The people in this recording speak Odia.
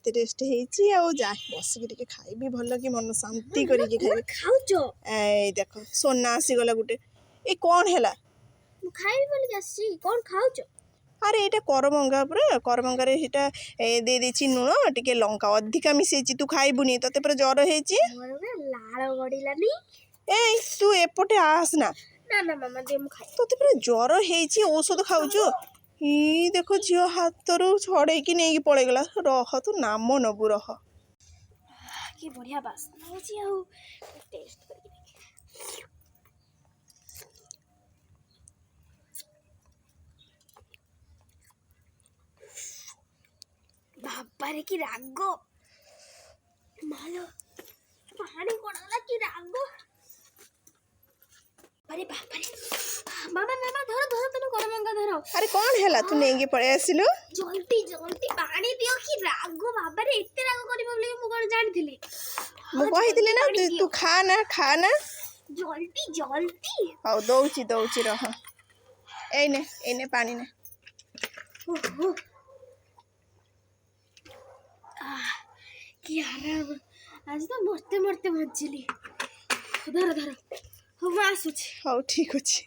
କେତେ ଟେଷ୍ଟ ହେଇଛି। ଆଉ ଯା ବସିକି ଟିକେ ଖାଇବି ଭଲ କି ମନ ଶାନ୍ତି କରିକି ଖାଇବି। ଖାଉଛ? ଏଇ ଦେଖ ସୋନା ଆସିଗଲା ଗୋଟେ। ଏଇ କ'ଣ ହେଲା? ମୁଁ ଖାଇବି ବୋଲିକି ଆସିଛି। କ'ଣ ଖାଉଛ? ଆରେ ଏଇଟା କରମଙ୍ଗା ପୁରା କରମଙ୍ଗାରେ ସେଇଟା ଦେଇ ଦେଇଛି ଲୁଣ ଟିକେ ଲଙ୍କା ଅଧିକା ମିଶେଇଛି। ତୁ ଖାଇବୁନି, ତତେ ପୁରା ଜ୍ୱର ହେଇଛି। ଲାଳ ଗଡ଼ିଲାନି। ଏଇ ତୁ ଏପଟେ ଆସ ନା। ନା ନା ମାମା ଦେ ମୁଁ ଖାଇ। ତତେ ପୁରା ଜ୍ୱର ହେଇଛି, ଔଷଧ ଖାଉଛୁ। ଏଇ ଦେଖ ଝିଅ ହାତରୁ ଛଡ଼େଇକି ନେଇକି ପଳେଇଗଲା। ରହ ତୁ ନାମ ନବୁ ରହ। କି ବଢ଼ିଆ ବାସ୍ନା ହେଉଛି। ଆଉ ଟେଷ୍ଟ କରିକି ଦେଖେ। ବାବାରେ କି ରାଗ। ମାଲୋ ପାଣି ପଡିଗଲା। କି ରାଗ। ଆରେ ବାବାରେ ମାମା ମାମା ଧର ଧର ତମେ କରମଙ୍ଗା ଧର। ଆରେ କ'ଣ ହେଲା? ତୁ ନେଇକି ପଳେଇ ଆସିଲୁ। ଜଲ୍ଦି ଜଲ୍ଦି ପାଣି ଦିଅ। କି ରାଗ ବାବାରେ ଏତେ ରାଗ କରିବ ବୋଲି ମୁଁ କ'ଣ ଜାଣିଥିଲି। ମୁଁ କହିଥିଲି ନା ତୁ ଖା ନା ଖା ନା। ଜଲ୍ଦି ଜଲ୍ଦି। ହଉ ଦଉଛି ରହ। ଏଇନେ ପାଣି ନେ। କି ଆରାମ। ଆଜି ତ ମରତେ ମରତେ ବଞ୍ଚିଲି। ଧର ଧର। ହଉ ମୁଁ ଆସୁଛି। ହଉ ଠିକ୍ ଅଛି।